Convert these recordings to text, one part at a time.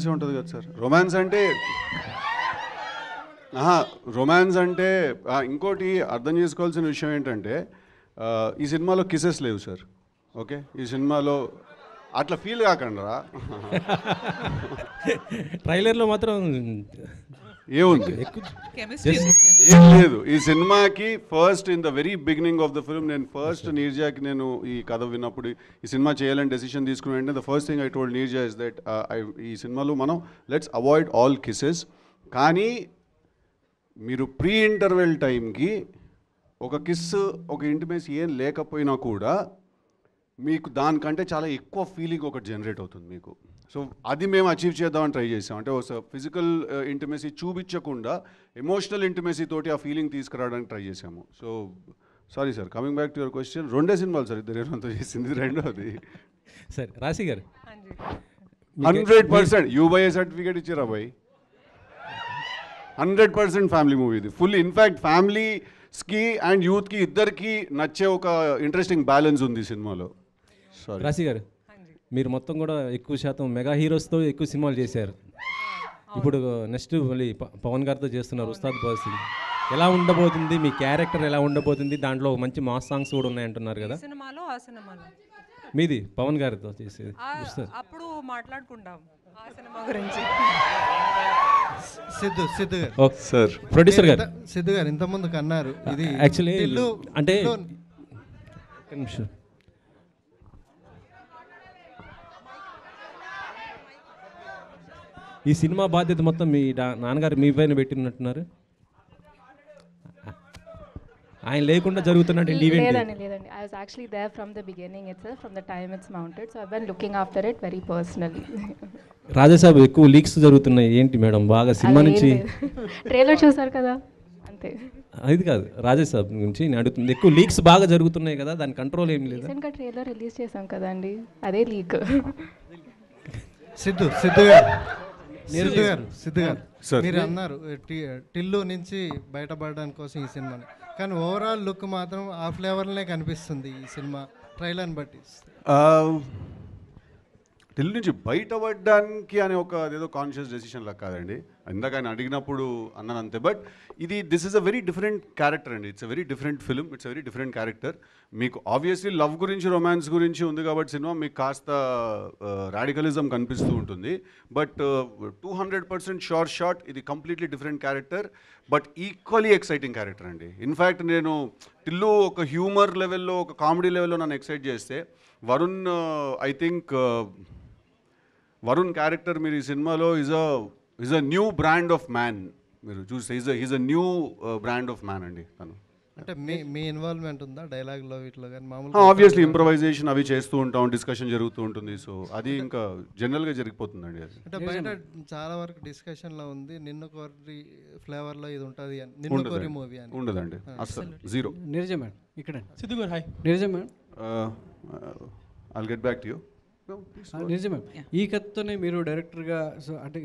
రొమాన్సే ఉంటుంది కదా sir. Romance అంటే ఇంకోటి అర్థం చేసుకోవాల్సిన విషయం ఏంటంటే ఈ సినిమాలో కిసెస్ లేవు సార్. ఓకే, ఈ సినిమాలో అట్లా ఫీల్ కాకుండా ట్రైలర్లో మాత్రం ఏముంది, ఏం లేదు. ఈ సినిమాకి first in the very beginning of the film నేను ఫస్ట్ నీర్జాకి నేను ఈ కథ విన్నప్పుడు ఈ సినిమా చేయాలని డెసిషన్ తీసుకుని వెంటనే the first thing I told Neerja is that ఈ సినిమాలో మనం లెట్స్ అవాయిడ్ ఆల్ కిసెస్. కానీ మీరు ప్రీ ఇంటర్వెల్ టైంకి ఒక కిస్ ఒక ఇంటిమేసి ఏం లేకపోయినా కూడా మీకు దానికంటే చాలా ఎక్కువ ఫీలింగ్ ఒకటి జనరేట్ అవుతుంది మీకు. సో అది మేము అచీవ్ చేద్దామని ట్రై చేసాం. అంటే ఒక ఫిజికల్ ఇంటిమేసీ చూపించకుండా ఎమోషనల్ ఇంటిమేసీ తోటి ఆ ఫీలింగ్ తీసుకురావడానికి ట్రై చేసాము. So sorry sir, coming back to your question, 2 సినిమాలు సార్ ఇద్దరు ఏమంతా చేసింది, రెండోది. సరే రాశి గారు 100% యూబైఏ సర్టిఫికేట్ ఇచ్చారా బాయ్. 100% ఫ్యామిలీ మూవీ ఇది ఫుల్. ఇన్ఫ్యాక్ట్ ఫ్యామిలీస్కి అండ్ యూత్కి ఇద్దరికి నచ్చే ఒక ఇంట్రెస్టింగ్ బ్యాలెన్స్ ఉంది ఈ సినిమాలో. రాశి గారు మీరు మొత్తం కూడా ఎక్కువ శాతం మెగా హీరోస్తో ఎక్కువ సినిమాలు చేశారు. ఇప్పుడు నెక్స్ట్ మళ్ళీ పవన్ గారితో చేస్తున్నారు ఉస్తాద్ భగత్ సింగ్. ఎలా ఉండబోతుంది మీ క్యారెక్టర్, ఎలా ఉండబోతుంది? దాంట్లో మంచి మాస్ సాంగ్స్ కూడా ఉన్నాయంటున్నారు కదా. సినిమాలో ఆ సినిమాలో మీది పవన్ గారితో చేసేది అప్పుడు మాట్లాడుకుంటాం ఆ సినిమా గురించి. సిద్ధు గారు సార్, ప్రొడ్యూసర్ గారు సిద్ధు గారు ఇంతకుముందు అన్నారు ఇది యాక్చువల్లీ అంటే ఈ సినిమా బాధ్యత మొత్తం మీ నాన్నగారు మీ పైన పెట్టినట్టున్నారు. ఆయన లేకుండా జరుగుతున్నట్టు ఈవెంట్. లేదండి, I was actually there from the beginning itself, from the time it's mounted, so I've been looking after it very personally. Raja Saab ఎక్కువ లీక్స్ జరుగుతున్నాయి ఏంటి మేడం? బాగా సినిమా నుంచి ట్రైలర్ చూసారు కదా, అంతే. అది కాదు, రాజాసాబ్ గురించి నేను అడుగుతుంది. ఎక్కువ లీక్స్ బాగా జరుగుతున్నాయి కదా, దాని కంట్రోల్ ఏం లేదు. రీసెంట్గా ట్రైలర్ రిలీజ్ చేసాం కదండి, అదే లీక్. సిద్ధు గారు మీరు అన్నారు టిల్లు నుంచి బయటపడడానికి కోసం ఈ సినిమాని, కానీ ఓవరాల్ లుక్ మాత్రం ఆ ఫ్లేవర్లనే కనిపిస్తుంది ఈ సినిమా ట్రైలర్ని బట్టి. ఢిల్లీ నుంచి బయటపడడానికి అనే ఒక అదేదో కాన్షియస్ డెసిషన్ లా కాదండి. ఇందాక ఆయన అడిగినప్పుడు అన్నాను అంతే. But this is a very different character అండి. It's a very different film, it's a very different character. మీకు ఆబ్వియస్లీ లవ్ గురించి, రొమాన్స్ గురించి ఉంది కాబట్టి సినిమా మీకు కాస్త రాడికలిజం కనిపిస్తూ ఉంటుంది. బట్ 200% షార్ట్ ఇది completely different character, but equally exciting character అండి. ఇన్ఫ్యాక్ట్ నేను టిల్లు ఒక హ్యూమర్ లెవెల్లో, ఒక కామెడీ లెవెల్లో నన్ను ఎక్సైట్ చేస్తే, Varun I think Varun character మీరు ఈ సినిమాలో is a new brand of man. మీరు చూస్తే is a new brand of man అండి తను. అంటే మీ ఇన్వాల్వ్మెంట్ ఉందా డైలాగ్లో వీటిలో కానీ? మామూలుగా ఆబ్వియస్లీ ఇంప్రవైజేషన్ అవి చేస్తూ ఉంటాం, డిస్కషన్ జరుగుతూ ఉంటుంది. సో అది ఇంకా జనరల్గా జరిగిపోతుందండి. అది అంటే బయట చాలా వరకు డిస్కషన్లో ఉంది, నిన్ను కోరి ఫ్లేవర్లో ఇది ఉంటుంది అని, నిన్ను కోరి మూవీ అని. ఉండదండి అసలు, జీరో. నీరజ మేడం ఇక్కడ. సిద్ధు గారు hi. Neeraja madam I'll get back to you. నిజమే. ఈ కథతోనే మీరు డైరెక్టర్గా, సో అంటే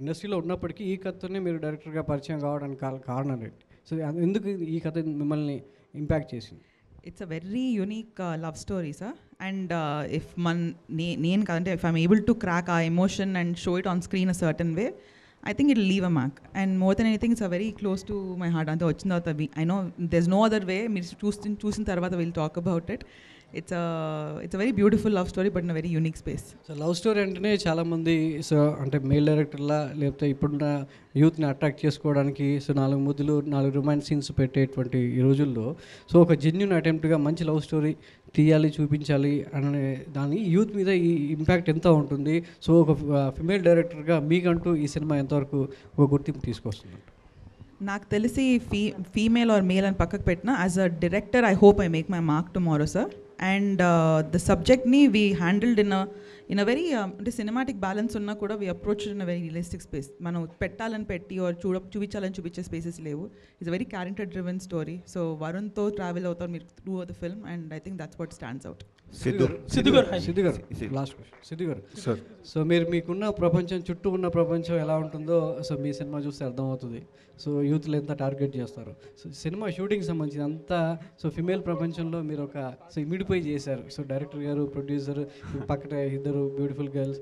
ఇండస్ట్రీలో ఉన్నప్పటికీ ఈ కథతోనే మీరు డైరెక్టర్గా పరిచయం కావడానికి కారణం ఏంటి? సో ఎందుకు ఈ కథ మిమ్మల్ని ఇంపాక్ట్ చేసింది? It's a very unique love story sir. And if నేను కాదంటే if I'm able to crack ఆ emotion and show it on screen a certain way, I think it'll leave a mark. And more than anything, it's a very close to my heart. Ante vachin tarvata I know there's no other way. Meer chusin tarvata we'll talk about it. It's a very beautiful love story, but in a very unique space. So love story అంటేనే చాలామంది so అంటే male డైరెక్టర్లా లేకపోతే ఇప్పుడున్న యూత్ని attract చేసుకోవడానికి so 4 ముద్దులు 4 romance scenes పెట్టేటువంటి ఈ రోజుల్లో సో ఒక జెన్యూన్ అటెంప్ట్గా మంచి లవ్ స్టోరీ తీయాలి, చూపించాలి అనే దాని యూత్ మీద ఈ ఇంపాక్ట్ ఎంత ఉంటుంది? సో ఒక ఫిమేల్ డైరెక్టర్గా మీకంటూ ఈ సినిమా ఎంతవరకు ఒక గుర్తింపు తీసుకొస్తుంది? నాకు తెలిసి ఫీమేల్ ఆర్ మేల్ అని పక్కకు పెట్టిన, as a director I hope I make my mark tomorrow sir. And the సబ్జెక్ట్ని we handled in a very అంటే సినిమాటిక్ బ్యాలెన్స్ ఉన్నా కూడా we approach in a very realistic space. మనం పెట్టాలని పెట్టి ఆర్ చూపించాలని చూపించే స్పేసెస్ లేవు. It's a very character driven story. So వరుణ్తో ట్రావెల్ అవుతారు మీరు through the film, and I think that's what stands out. Siddhu garu last question. Siddhu గారు సార్, సో మీకున్న ప్రపంచం, చుట్టూ ఉన్న ప్రపంచం ఎలా ఉంటుందో సో మీ సినిమా చూస్తే అర్థమవుతుంది. సో యూత్లో ఎంత టార్గెట్ చేస్తారు. సో సినిమా షూటింగ్ సంబంధించి అంతా సో ఫిమేల్ ప్రపంచంలో మీరు ఒక సో ఇమిడిపోయి చేశారు. సో డైరెక్టర్ గారు, ప్రొడ్యూసర్, పక్కన ఇద్దరు బ్యూటిఫుల్ గర్ల్స్.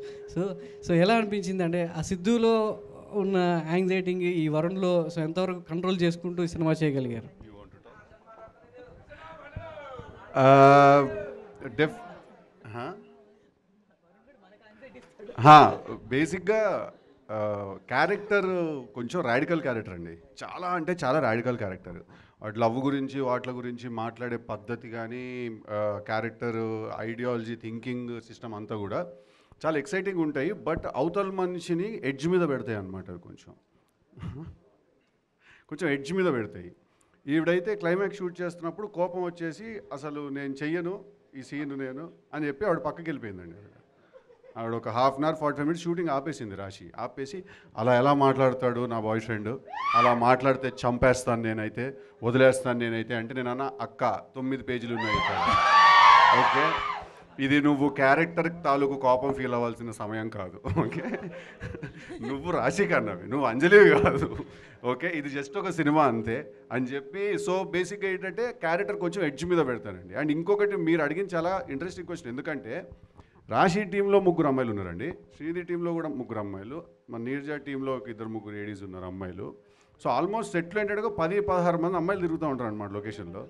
సో ఎలా అనిపించింది అంటే ఆ సిద్ధులో ఉన్న యాంగ్జైటీని ఈ వరుణ్లో సో ఎంతవరకు కంట్రోల్ చేసుకుంటూ ఈ సినిమా చేయగలిగారు? బేసిక్గా క్యారెక్టర్ కొంచెం రాడికల్ క్యారెక్టర్ అండి. చాలా అంటే చాలా రాడికల్ క్యారెక్టర్. వాటి లవ్ గురించి వాటి గురించి మాట్లాడే పద్ధతి కానీ, క్యారెక్టర్ ఐడియాలజీ, థింకింగ్ సిస్టమ్ అంతా కూడా చాలా ఎక్సైటింగ్ ఉంటాయి. బట్ అవతల మనిషిని ఎడ్జ్ మీద పెడతాయి అన్నమాట. కొంచెం ఎడ్జ్ మీద పెడతాయి. ఈవిడైతే క్లైమాక్స్ షూట్ చేస్తున్నప్పుడు కోపం వచ్చేసి అసలు నేను చెయ్యను ఈ సీన్ నేను అని చెప్పి ఆవిడ పక్కకి వెళ్ళిపోయిందండి. ఆవిడ ఒక 1/2 అవర్ 45 మినిట్స్ షూటింగ్ ఆపేసింది. ఆపేసి అలా ఎలా మాట్లాడతాడు నా బాయ్ ఫ్రెండ్, అలా మాట్లాడితే చంపేస్తాను నేనైతే, వదిలేస్తాను నేనైతే అంటే నేను అన్న అక్క 9 పేజీలు ఉన్నాయి ఓకే, ఇది నువ్వు క్యారెక్టర్ తాలూకు కోపం ఫీల్ అవ్వాల్సిన సమయం కాదు. ఓకే, నువ్వు రాశి కన్నవి, నువ్వు అంజలివి కాదు. ఓకే, ఇది జస్ట్ ఒక సినిమా అంతే అని చెప్పి. సో బేసిక్గా ఏంటంటే క్యారెక్టర్ కొంచెం ఎడ్జ్ మీద పెడతానండి. అండ్ ఇంకొకటి మీరు అడిగిన చాలా ఇంట్రెస్టింగ్ క్వశ్చన్. ఎందుకంటే రాశి టీంలో 3 అమ్మాయిలు ఉన్నారండి, శ్రీది టీంలో కూడా 3 అమ్మాయిలు, మన నీర్జా టీంలో ఒక 2-3 లేడీస్ ఉన్నారు అమ్మాయిలు. సో ఆల్మోస్ట్ సెటిల్ ఏంటంటే 10-16 మంది అమ్మాయిలు తిరుగుతూ ఉంటారు అనమాట లొకేషన్లో.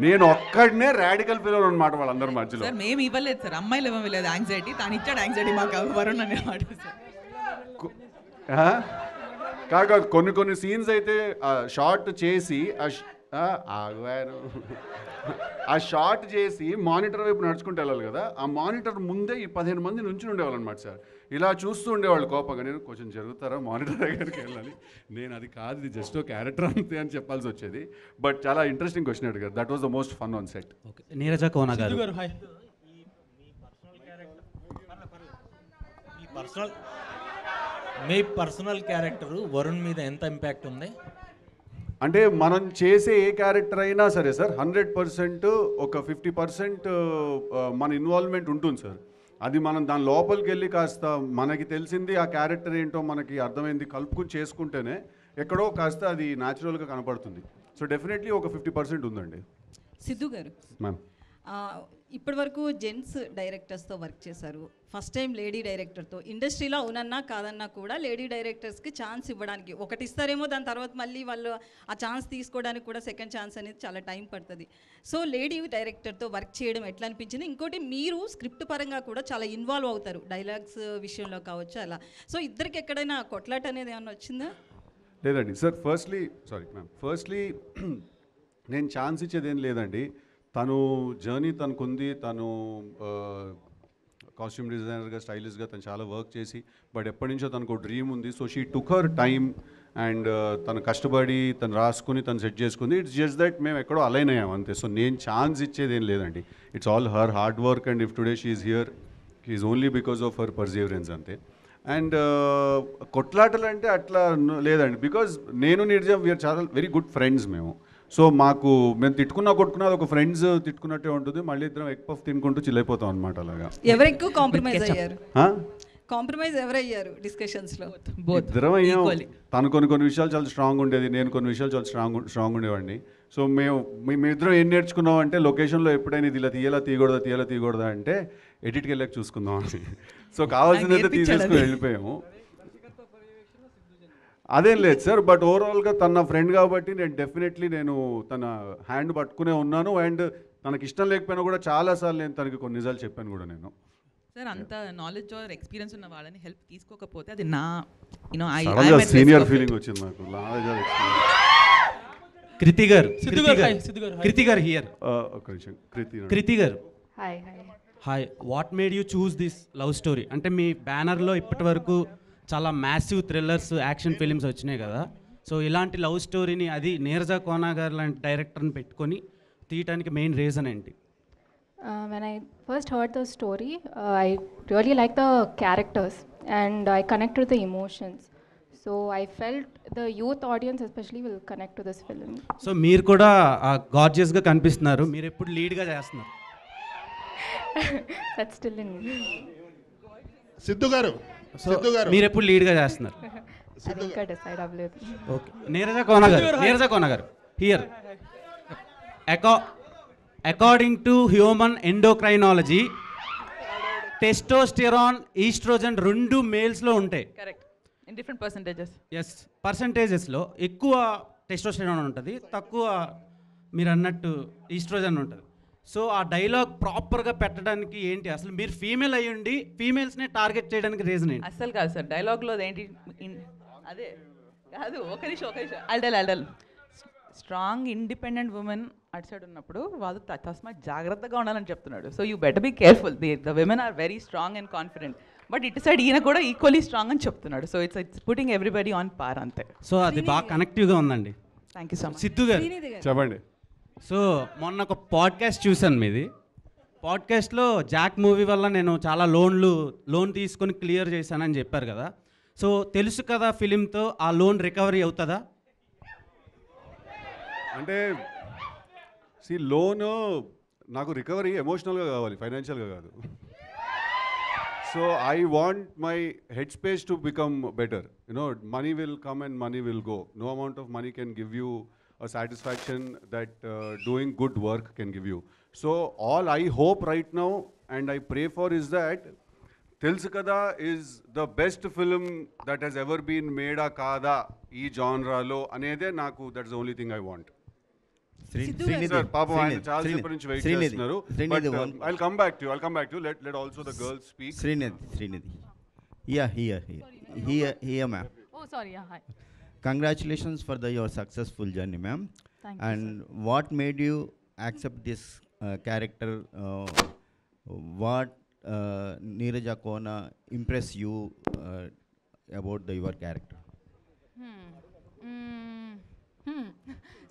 నేను ఒక్కడనే రాడికల్ ఫీలర్ అనమాట వాళ్ళందరి మధ్యలో. సార్ మేము ఇవ్వలేదు సార్, అమ్మాయిలు ఇవ్వలేదు యాంగ్జైటీ, తను ఇచ్చాడు యాంగ్జైటీ మాకు వరుణ్ అనేవాడు సార్. కాక కొన్ని సీన్స్ అయితే షార్ట్ చేసి ఆగాను, ఆ షార్ట్ చేసి మానిటర్ వైపు నడుచుకుంటూ వెళ్ళాలి కదా, ఆ మానిటర్ ముందే ఈ 15 మంది నుంచి ఉండేవాళ్ళు అనమాట సార్. ఇలా చూస్తూ ఉండేవాళ్ళు కోపంగా. నేను కొంచెం జరుగుతారా మానిటర్ దగ్గరికి వెళ్ళాలి, నేను అది కాదు, ఇది జస్ట్ క్యారెక్టర్ అంతే అని చెప్పాల్సి వచ్చేది. బట్ చాలా ఇంట్రెస్టింగ్ క్వశ్చన్ అడిగారు. That was the most fun on set. Neeraja Kona garu, మీ పర్సనల్ క్యారెక్టర్ వరుణ్ మీద ఎంత ఇంపాక్ట్ ఉంది? అంటే మనం చేసే ఏ క్యారెక్టర్ అయినా సరే సార్ 100% ఒక 50% మన ఇన్వాల్వ్మెంట్ ఉంటుంది సార్. అది మనం దాని లోపలికి వెళ్ళి కాస్త మనకి తెలిసింది ఆ క్యారెక్టర్ ఏంటో మనకి అర్థమైంది కలుపుకుని చేసుకుంటేనే ఎక్కడో కాస్త అది న్యాచురల్గా కనపడుతుంది. సో డెఫినెట్లీ ఒక 50% ఉందండి. సిద్ధు గారు మ్యామ్, ఇప్పటి వరకు జెంట్స్ డైరెక్టర్స్తో వర్క్ చేశారు, ఫస్ట్ టైం లేడీ డైరెక్టర్తో. ఇండస్ట్రీలో అవునన్నా కాదన్నా కూడా లేడీ డైరెక్టర్స్కి ఛాన్స్ ఇవ్వడానికి ఒకటి ఇస్తారేమో, దాని తర్వాత మళ్ళీ వాళ్ళు ఆ ఛాన్స్ తీసుకోవడానికి కూడా సెకండ్ ఛాన్స్ అనేది చాలా టైం పడుతుంది. సో లేడీ డైరెక్టర్తో వర్క్ చేయడం ఎట్లా అనిపించింది? ఇంకోటి మీరు స్క్రిప్ట్ పరంగా కూడా చాలా ఇన్వాల్వ్ అవుతారు, డైలాగ్స్ విషయంలో కావచ్చు అలా. సో ఇద్దరికి ఎక్కడైనా కొట్లాట అనేది ఏమన్నా వచ్చిందా? లేదండి సార్. ఫస్ట్లీ నేను ఛాన్స్ ఇచ్చేదేం లేదండి. తను జర్నీ తనకుంది, తను కాస్ట్యూమ్ డిజైనర్గా, స్టైలిష్గా తను చాలా వర్క్ చేసి, బట్ ఎప్పటి నుంచో తనకు డ్రీమ్ ఉంది. So she took her time and తను కష్టపడి తను రాసుకుని తను సెట్ చేసుకుంది. ఇట్స్ జస్ట్ దట్ మేము ఎక్కడో అలైన్ అయ్యాం అంతే. సో నేను ఛాన్స్ ఇచ్చేది ఏం లేదండి. It's all her hard work and if today she is here is only because of her Perseverance అంతే. అండ్ కొట్లాటలు అంటే అట్లా లేదండి, బికాజ్ నేను నిర్జం వీఆర్ చాలా వెరీ గుడ్ ఫ్రెండ్స్ మేము. సో మేము కొట్టుకున్నా ఒక ఫ్రెండ్స్ తిట్టుకున్నట్టే ఉంటుంది. మళ్ళీ ఇద్దరం ఎగ్ పఫ్ తినుకుంటూ చిల్లైపోతాం అనమాట. అలాగా ఎవరు ఎక్కువ కాంప్రమైజ్ అయ్యారు? కాంప్రమైజ్ ఎవరయ్యారు డిస్కషన్స్లో? ఇద్దరం అయ్యాం. తను కొన్ని విషయాలు చాలా స్ట్రాంగ్ ఉండేది, నేను కొన్ని విషయాలు చాలా స్ట్రాంగ్ ఉండేవాడిని. సో మేమిద్దరం ఏం నేర్చుకున్నాం అంటే లొకేషన్లో ఎప్పుడైనా ఇది ఇలా తీయకూడదా అంటే ఎడిట్కి వెళ్ళాక చూసుకుందాం అని. సో కావాల్సిందైతే తీసేసుకుని వెళ్ళిపోయాము. అదేం లేదు సార్. బట్ ఓవరాల్గా తన ఫ్రెండ్ కాబట్టి నేను తన హ్యాండ్ పట్టుకునే ఉన్నాను. అండ్ తనకి ఇష్టం లేకపోయినా కూడా చాలాసార్లు నేను తనకి కొన్ని నిజాలు చెప్పాను కూడా నేను. సార్ అంత నాలెడ్జ్ ఆర్ ఎక్స్పీరియన్స్ ఉన్న వాళ్ళని హెల్ప్ తీసుకోకపోతే అది నా సీనియర్ ఫీలింగ్ వచ్చింది నాకు. కృతి గారు హియర్. ఒక నిమిషం. కృతి గారు, hi. Hi. What made you choose this love story? అంటే మీ బ్యానర్లో ఇప్పటి వరకు చాలా మ్యాసివ్ థ్రిల్లర్స్, యాక్షన్ ఫిలిమ్స్ వచ్చినాయి కదా. సో ఇలాంటి లవ్ స్టోరీని, అది నీరజ కోన గారు లాంటి డైరెక్టర్ని పెట్టుకొని తీయటానికి మెయిన్ రీజన్ ఏంటి? When I first heard the story, I really liked the characters and I connected to the emotions. So I felt the youth audience especially will connect to this film. So మీరు కూడా గార్జియస్గా కనిపిస్తున్నారు, మీరు ఎప్పుడు లీడ్గా చేస్తున్నారు? That's still in. Siddhu గారు, సిద్ధు గారు మీరు ఎప్పుడు లీడ్గా చేస్తున్నారు? అది ఇంకా డిసైడ్ అవ్వలేదు. Okay, Neeraja Kona garu here. According to human endocrinology, testosterone, oestrogen రెండు మేల్స్లో ఉంటాయి. Correct, in different percentages. Yes, పర్సంటేజెస్లో ఎక్కువ టెస్టోస్టెరాన్ ఉంటుంది, తక్కువ మీరు అన్నట్టు ఈస్ట్రోజన్ ఉంటుంది. సో ఆ డైలాగ్ ప్రాపర్గా పెట్టడానికి ఏంటి, అసలు మీరు ఫీమేల్ అయ్యుండి ఫీమేల్స్నే టార్గెట్ చేయడానికి రీజన్ ఏంటి? అస్సలు కాదు సార్, డైలాగ్లో ఏంటి అదే కాదు. ఒక నిమిషం అల్డల్ స్ట్రాంగ్ ఇండిపెండెంట్ ఉమెన్ అటు సైడ్ ఉన్నప్పుడు వాళ్ళు తస్మాత్ జాగ్రత్తగా ఉండాలని చెప్తున్నాడు. So you better be careful, the women are very strong and confident. But ఇటు సైడ్ ఈయన కూడా ఈక్వల్లీ స్ట్రాంగ్ అని చెప్తున్నాడు. So it's putting everybody on par అంతే. సో అది బాగా కనెక్టివ్గా ఉందండి. Thank you so much. Siddhu గారు చెప్పండి. సో మొన్న ఒక పాడ్కాస్ట్ చూశాను మీది. పాడ్కాస్ట్లో జాక్ మూవీ వల్ల నేను చాలా లోన్ తీసుకొని క్లియర్ చేశానని చెప్పారు కదా. సో తెలుసు కదా ఫిలింతో ఆ లోన్ రికవరీ అవుతుందా? అంటే లోన్ నాకు రికవరీ ఎమోషనల్గా కావాలి, ఫైనాన్షియల్గా కాదు. So I want my head space to become better. Money will come and money will go. No amount of money can give you a satisfaction that doing good work can give you. So all I hope right now and I pray for is that Telusu Kada is the best film that has ever been made a kada ee genre lo anede naku, that's the only thing I want. Sir, papa I chaala sepu nunchi wait chestunaru, but I'll come back to you. Let also the girls speak. Srinidhi. Here ma'am. Oh sorry, yeah, hi. Congratulations for your successful journey, ma'am. Thank you. And what made you accept this character? What Neeraja Kona impress you about your character?